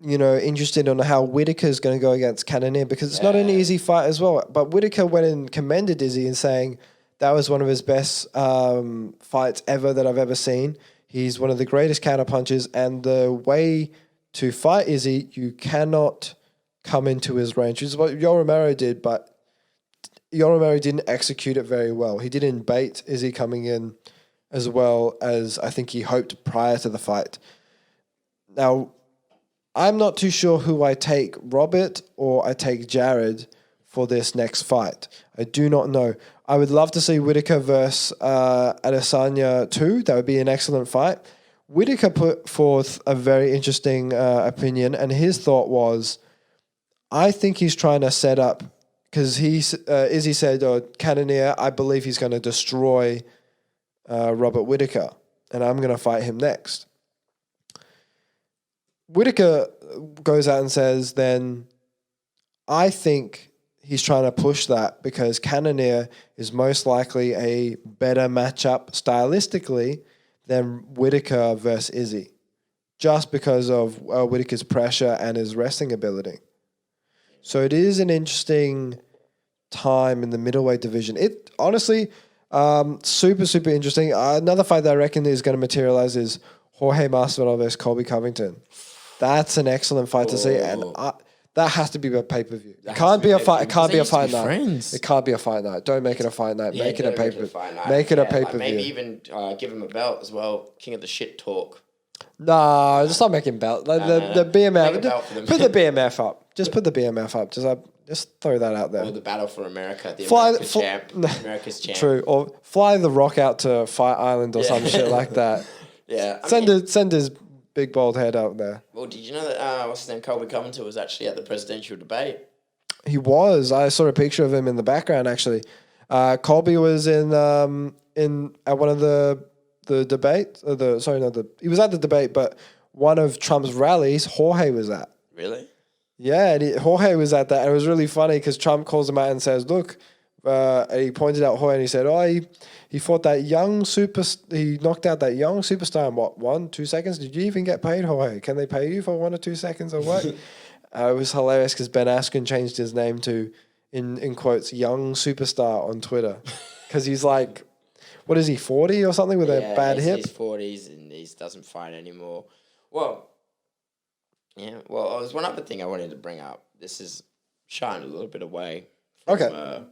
you know, interested on how Whittaker's going to go against Cannonier, because it's not an easy fight as well. But Whittaker went and commended Izzy and saying that was one of his best fights ever that I've ever seen. He's one of the greatest counterpunchers, and the way to fight Izzy, you cannot come into his range, which is what Yoel Romero did, but Yoel Romero didn't execute it very well. He didn't bait Izzy coming in as well as I think he hoped prior to the fight. Now, I'm not too sure who I take, Robert or I take Jared, for this next fight. I do not know. I would love to see Whittaker versus Adesanya too. That would be an excellent fight. Whittaker put forth a very interesting opinion, and his thought was, I think he's trying to set up, because Izzy said, Cannonier, I believe he's going to destroy Robert Whittaker, and I'm going to fight him next. Whittaker goes out and says, then, I think he's trying to push that because Cannonier is most likely a better matchup stylistically than Whittaker versus Izzy, just because of Whittaker's pressure and his wrestling ability. So it is an interesting time in the middleweight division. It honestly, super, super interesting. Another fight that I reckon is going to materialize is Jorge Masvidal versus Colby Covington. That's an excellent fight to see, and that has to be a pay-per-view. It can't be a fight. It can't be a fight night. It can't be a fight night. Don't make it a fight night. Make it a pay-per-view. Make it a pay-per-view. Maybe even give him a belt as well. King of the shit talk. No, just not making belt. The BMF. Put the BMF up. Just put the BMF up. Just throw that out there. Or the battle for America. The America's champ. True. Or fly The Rock out to Fight Island or some shit like that. Yeah. Send his big bald head out there. Well, did you know that what's his name? Colby Covington was actually at the presidential debate. He was. I saw a picture of him in the background. Actually, Colby was in at one of the debates. He was at the debate, but one of Trump's rallies, Jorge was at. Really? Yeah, and Jorge was at that, and it was really funny because Trump calls him out and says, "Look," and he pointed out Jorge and he said, "Oh, he fought that young he knocked out that young superstar in what 1-2 seconds? Did you even get paid, Jorge? Can they pay you for 1 or 2 seconds or what?" It was hilarious because Ben Askren changed his name to in quotes young superstar on Twitter because he's like, what is he, 40 or something with a bad hip? He's 40s and he doesn't fight anymore. Well. Yeah, well, there's one other thing I wanted to bring up. This is shying a little bit away from,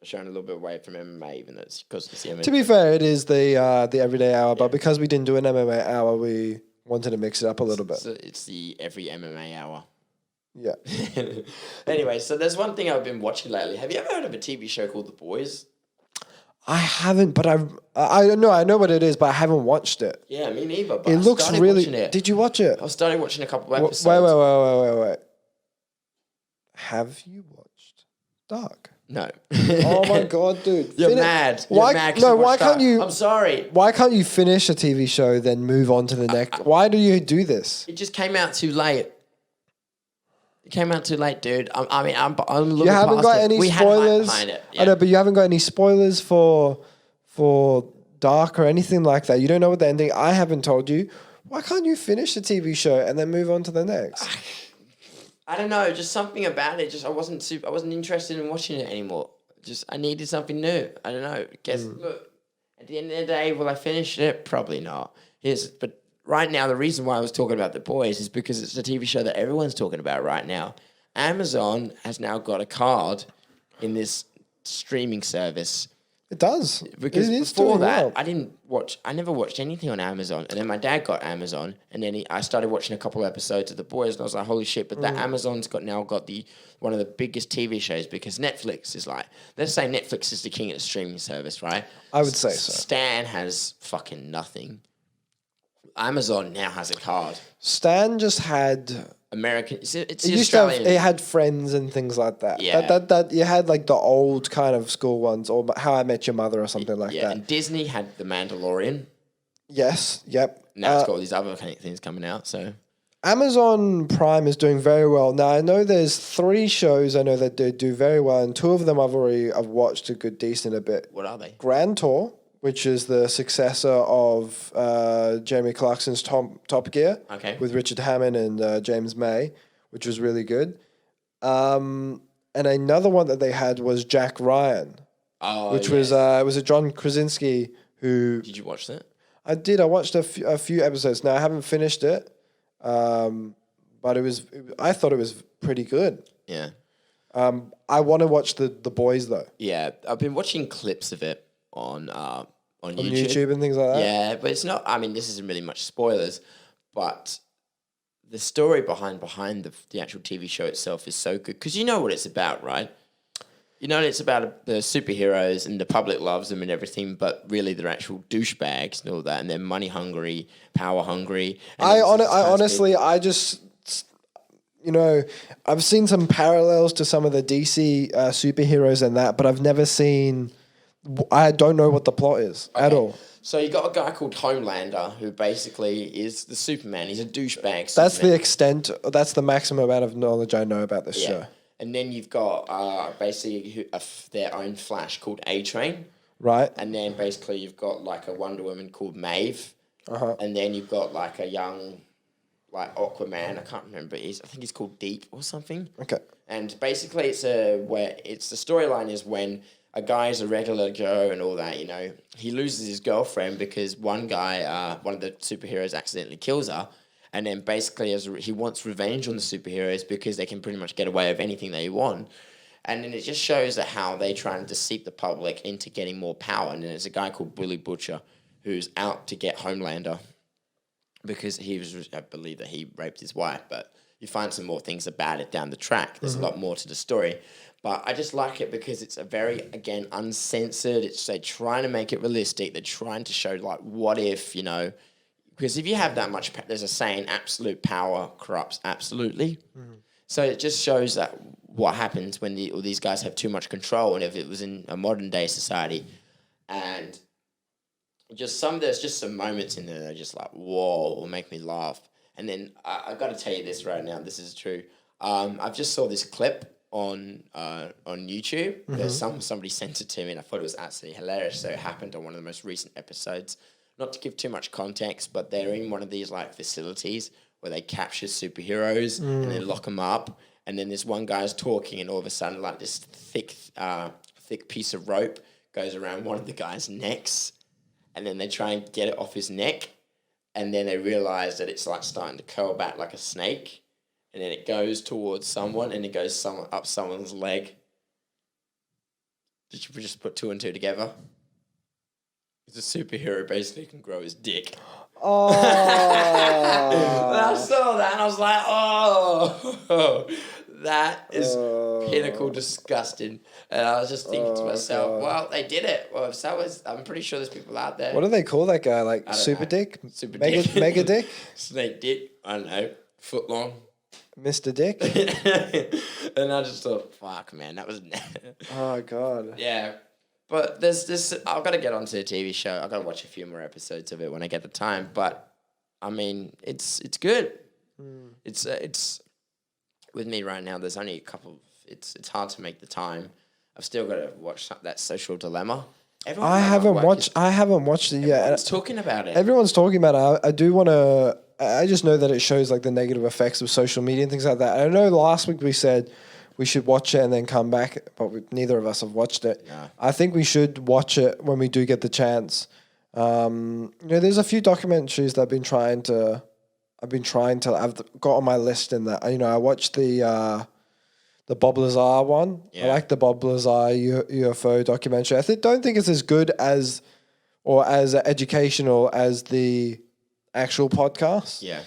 shying a little bit away from MMA, even though it's because it's the MMA. To be fair, it is the everyday hour, but because we didn't do an MMA hour, we wanted to mix it up a little bit. So it's the every MMA hour. Yeah. Anyway, so there's one thing I've been watching lately. Have you ever heard of a TV show called The Boys? I haven't, but I know what it is, but I haven't watched it. Yeah, me neither. But it looks really. Did you watch it? I started watching a couple of episodes. Wait. Have you watched Dark? No. Oh my god, dude! You're mad. Why can't you? I'm sorry. Why can't you finish a TV show then move on to the next? Why do you do this? It just came out too late. It came out too late, dude. I'm a little You haven't got any spoilers. Yeah. I know, but you haven't got any spoilers for Dark or anything like that. You don't know what the ending. I haven't told you. Why can't you finish the TV show and then move on to the next? I don't know. Just something about it. I wasn't interested in watching it anymore. I needed something new. I don't know. Look, at the end of the day, will I finish it? Probably not. But right now, the reason why I was talking about The Boys is because it's a TV show that everyone's talking about right now. Amazon has now got a card in this streaming service. It does. Because before that, I never watched anything on Amazon. And then my dad got Amazon. And then I started watching a couple of episodes of The Boys. And I was like, holy shit. But that Amazon's now got one of the biggest TV shows because Netflix is like, let's say Netflix is the king of the streaming service, right? I would say so. Stan has fucking nothing. Amazon now has a card. Stan just had American. It's Australian. It had Friends and things like that. Yeah. That you had like the old kind of school ones, or How I Met Your Mother or something like that. Yeah, and Disney had The Mandalorian. Yes. Yep. Now it's got all these other things coming out. So Amazon Prime is doing very well. Now I know there's 3 shows I know that they do very well, and 2 of them I've watched a good decent a bit. What are they? Grand Tour, which is the successor of Jeremy Clarkson's Top Gear, with Richard Hammond and James May, which was really good. And another one that they had was Jack Ryan, which was it was a John Krasinski who. Did you watch that? I did. I watched a few episodes. Now I haven't finished it, but I thought it was pretty good. Yeah. I want to watch the Boys though. Yeah, I've been watching clips of it on YouTube and things like that. Yeah, but it's not. I mean, this isn't really much spoilers, but the story behind the actual TV show itself is so good because you know what it's about, right? You know it's about the superheroes and the public loves them and everything, but really they're actual douchebags and all that, and they're money hungry, power hungry. I honestly I've seen some parallels to some of the DC superheroes and that, but I've never seen. I don't know what the plot is at all. So you got a guy called Homelander who basically is the Superman. He's a douchebag. That's the extent. That's the maximum amount of knowledge I know about this show. And then you've got basically their own Flash called A-Train. Right. And then basically you've got like a Wonder Woman called Maeve. Uh-huh. And then you've got like a young, like Aquaman. I can't remember. I think he's called Deep or something. Okay. And basically it's the storyline is when a guy is a regular Joe and all that, you know, he loses his girlfriend because one guy, one of the superheroes accidentally kills her. And then basically he wants revenge on the superheroes because they can pretty much get away with anything they want. And then it just shows that how they try and deceive the public into getting more power. And then there's a guy called Billy Butcher who's out to get Homelander because I believe that he raped his wife. But you find some more things about it down the track. There's a lot more to the story. But I just like it because it's a very, again, uncensored. They're trying to make it realistic. They're trying to show, like, what if, you know... Because if you have that much... There's a saying, absolute power corrupts absolutely. So it just shows that what happens when all these guys have too much control, and if it was in a modern day society, and there's just some moments in there that are just like, whoa, will make me laugh. And then I've got to tell you this right now, this is true. I've just saw this clip on YouTube. Somebody sent it to me, and I thought it was absolutely hilarious. So it happened on one of the most recent episodes. Not to give too much context, but they're in one of these like facilities where they capture superheroes and they lock them up. And then this one guy's talking, and all of a sudden, like this thick piece of rope goes around one of the guy's necks, and then they try and get it off his neck, and then they realize that it's like starting to curl back like a snake, and then it goes towards someone, and it goes up someone's leg. Did you just put two and two together? It's a superhero basically can grow his dick. Oh. And I saw that and I was like, oh, that is pinnacle disgusting. And I was just thinking to myself, well, they did it. Well, if that was, I'm pretty sure there's people out there. What do they call that guy? Like Super Dick? Super Mega, Dick. Mega Dick? Snake Dick. I don't know. Foot long. Mr. Dick? And I just thought, fuck, man, that was... Oh, God. Yeah. But there's this... I've got to get onto the TV show. I've got to watch a few more episodes of it when I get the time. But, I mean, it's good. It's... With me right now, there's only a couple... It's hard to make the time. I've still got to watch that Social Dilemma. I haven't watched it yet. Everyone's talking about it. Everyone's talking about it. I do want to... I just know that it shows like the negative effects of social media and things like that. I know last week we said we should watch it and then come back, but neither of us have watched it. No. I think we should watch it when we do get the chance. There's a few documentaries that I've got on my list in that. I watched the Bob Lazar one. Yeah. I like the Bob Lazar UFO documentary. Don't think it's as good as or as educational as the actual podcast. Yeah.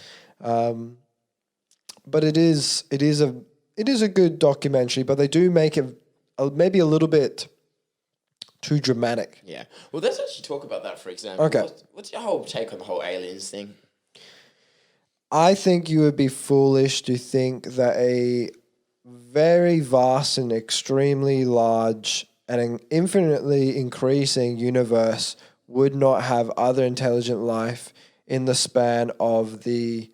But it is a good documentary, but they do make it maybe a little bit too dramatic. Yeah. Well, let's actually talk about that, for example. Okay. What's your whole take on the whole aliens thing? I think you would be foolish to think that a very vast and extremely large and an infinitely increasing universe would not have other intelligent life in the span of the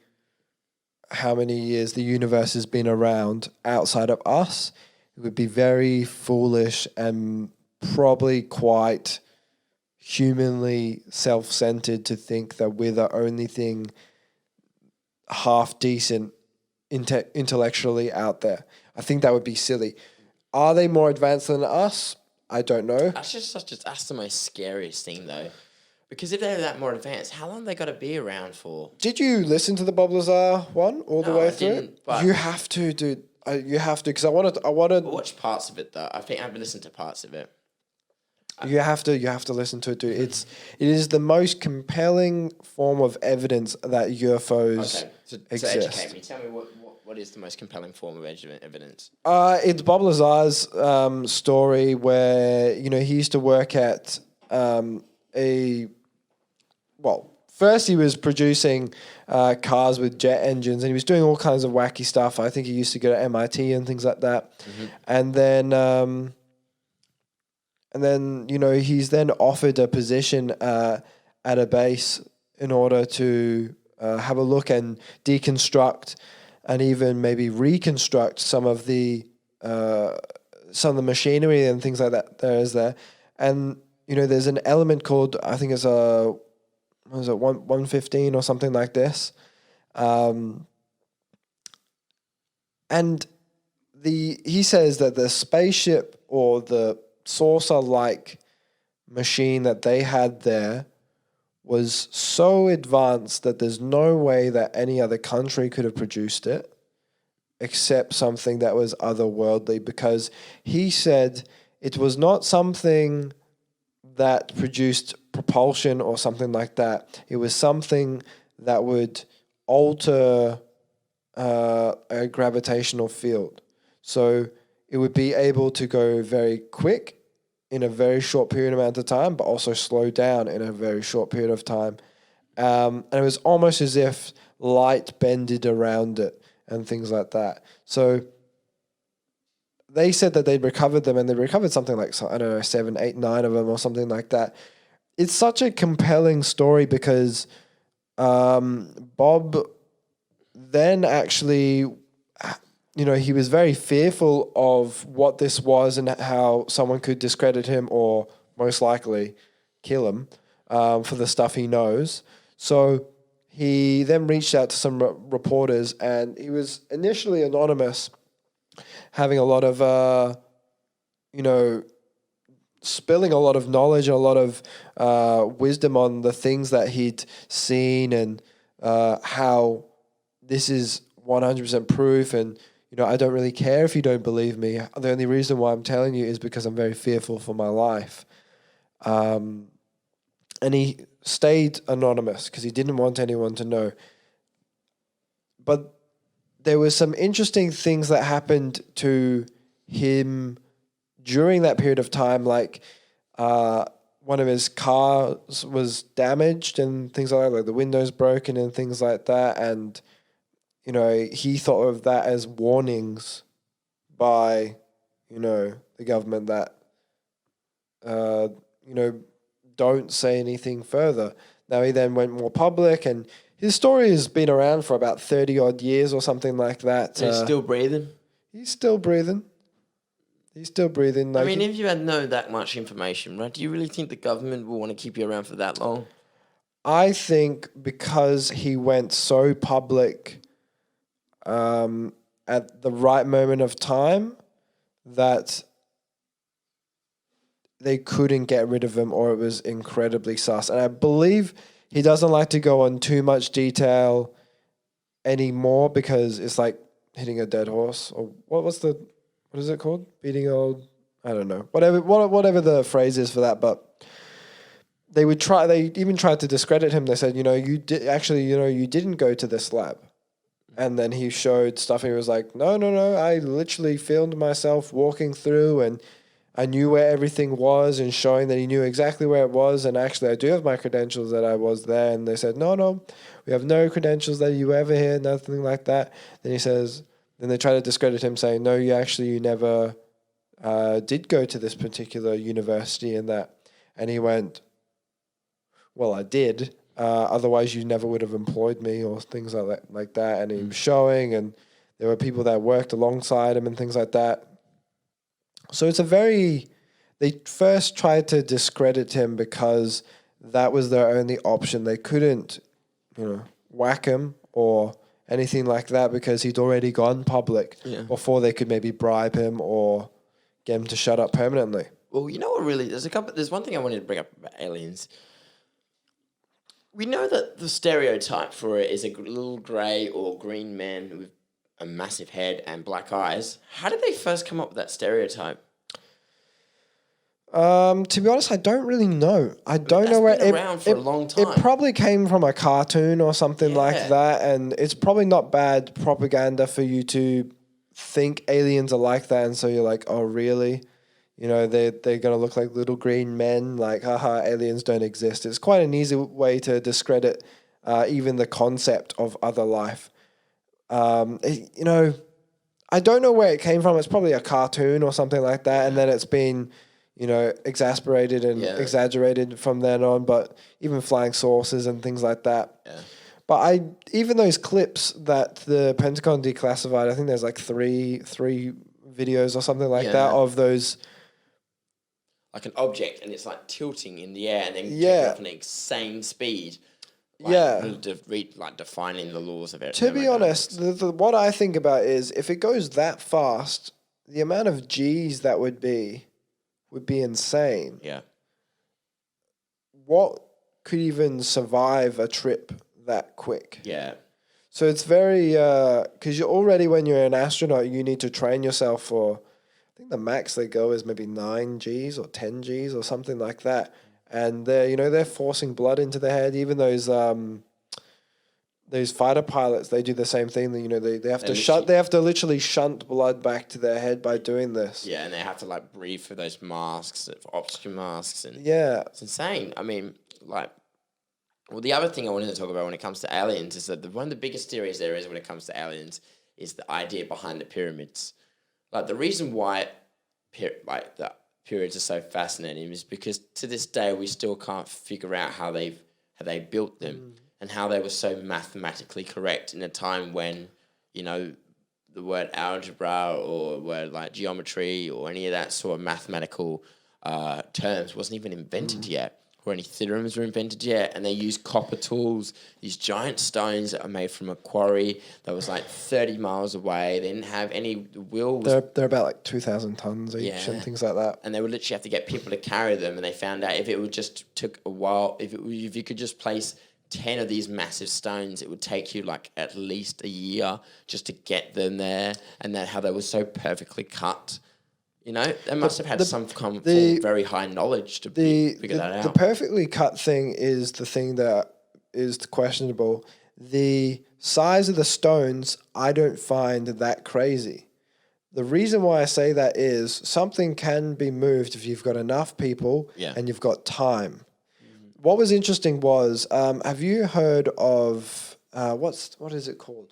how many years the universe has been around outside of us. It would be very foolish and probably quite humanly self-centered to think that we're the only thing half decent intellectually out there. I think that would be silly. Are they more advanced than us? I don't know. That's the most scariest thing, though. Because if they're that more advanced, how long they got to be around for? Did you listen to the Bob Lazar one all the way through? Didn't, but you have to, dude. You have to, because I wanted. I watched parts of it though. I think I've listened to parts of it. You have to listen to it, dude. It is the most compelling form of evidence that UFOs exist. So educate me. Tell me what is the most compelling form of evidence? It's Bob Lazar's story where he used to work at first he was producing cars with jet engines, and he was doing all kinds of wacky stuff. I think he used to go to MIT and things like that. Mm-hmm. And then he's then offered a position at a base in order to have a look and deconstruct and even maybe reconstruct some of the some of the machinery and things like that there. And, there's an element called, I think it's what was it, 115 or something like this. And he says that the spaceship or the saucer-like machine that they had there was so advanced that there's no way that any other country could have produced it except something that was otherworldly, because he said it was not something that produced propulsion or something like that. It was something that would alter a gravitational field. So it would be able to go very quick in a very short period amount of time, but also slow down in a very short period of time. And it was almost as if light bended around it and things like that. So they said that they'd recovered them, and they recovered something like, 7, 8, 9 of them or something like that. It's such a compelling story because Bob then actually, he was very fearful of what this was and how someone could discredit him or most likely kill him for the stuff he knows. So he then reached out to some reporters, and he was initially anonymous, having a lot of, spilling a lot of knowledge, a lot of wisdom on the things that he'd seen and how this is 100% proof. And, I don't really care if you don't believe me. The only reason why I'm telling you is because I'm very fearful for my life. And he stayed anonymous because he didn't want anyone to know. But there were some interesting things that happened to him during that period of time, like one of his cars was damaged and things like the windows broken and things like that. And, he thought of that as warnings by, the government that, don't say anything further. Now he then went more public, and his story has been around for about 30 odd years or something like that. He's still breathing? He's still breathing. He's still breathing. Like, if you had known that much information, right, do you really think the government will want to keep you around for that long? I think because he went so public at the right moment of time that they couldn't get rid of him, or it was incredibly sus. And I believe he doesn't like to go on too much detail anymore because it's like hitting a dead horse, or what is it called? Beating old, I don't know. Whatever the phrase is for that, but they even tried to discredit him. They said, you didn't go to this lab. And then he showed stuff. He was like, no, I literally filmed myself walking through, and I knew where everything was, and showing that he knew exactly where it was. And actually, I do have my credentials that I was there. And they said, no, we have no credentials that you were ever here, nothing like that. Then they try to discredit him, saying, no, you never did go to this particular university and that. And he went, well, I did. Otherwise, you never would have employed me, or things like that. And he was showing, and there were people that worked alongside him and things like that. So they first tried to discredit him because that was their only option. They couldn't, whack him or anything like that because he'd already gone public before they could maybe bribe him or get him to shut up permanently. Well, you know what really, there's one thing I wanted to bring up about aliens. We know that the stereotype for it is a little grey or green man with a massive head and black eyes. How did they first come up with that stereotype? To be honest, I don't really know. I don't know where it's been around for a long time. It probably came from a cartoon or something like that, and it's probably not bad propaganda for you to think aliens are like that, and so you're like, oh, really? They're going to look like little green men, like, haha, aliens don't exist. It's quite an easy way to discredit even the concept of other life. I don't know where it came from. It's probably a cartoon or something like that, and then it's been, exasperated and exaggerated from then on, but even flying saucers and things like that. Yeah. But even those clips that the Pentagon declassified, I think there's like three videos or something like Yeah. that of those. Like an object, and it's like tilting in the air, and then Yeah. taking off an insane speed. Like, Yeah. like defining the laws of it. To be honest, what I think about is if it goes that fast, the amount of G's that would be insane. Yeah. What could even survive a trip that quick? Yeah. So it's very because you're already when you're an astronaut, you need to train yourself for. I think the max they go is maybe 9 Gs or 10 Gs or something like that, and they're forcing blood into the head. Even those fighter pilots, they do the same thing. They have to literally shunt blood back to their head by doing this. Yeah, and they have to like breathe for those masks, for oxygen masks, and Yeah, it's insane. I mean, like, well, the other thing I wanted to talk about when it comes to aliens is that one of the biggest theories there is when it comes to aliens is the idea behind the pyramids. Like the reason why, the pyramids are so fascinating is because to this day we still can't figure out how they built them and how they were so mathematically correct in a time when, the word algebra or word like geometry or any of that sort of mathematical terms wasn't even invented yet, or any theorems were invented yet, and they used copper tools, these giant stones that are made from a quarry that was like 30 miles away. They didn't have any wheels. They're about like 2,000 tons each and things like that. And they would literally have to get people to carry them, and they found out if it would just took a while, if you could just place 10 of these massive stones, it would take you like at least a year just to get them there, and that how they were so perfectly cut. They must have had some kind of very high knowledge to figure that out. The perfectly cut thing is the thing that is questionable. The size of the stones, I don't find that crazy. The reason why I say that is something can be moved if you've got enough people and you've got time. What was interesting was, have you heard of, what is it called?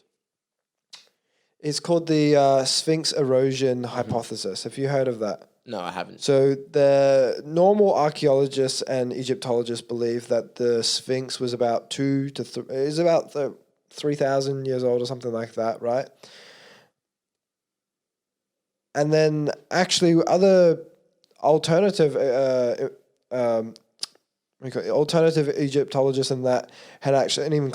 It's called the Sphinx-Erosion hypothesis. Have you heard of that? No, I haven't. So the normal archaeologists and Egyptologists believe that the Sphinx was about 3,000 years old or something like that, right? And then actually other alternative Egyptologists and that had actually, and even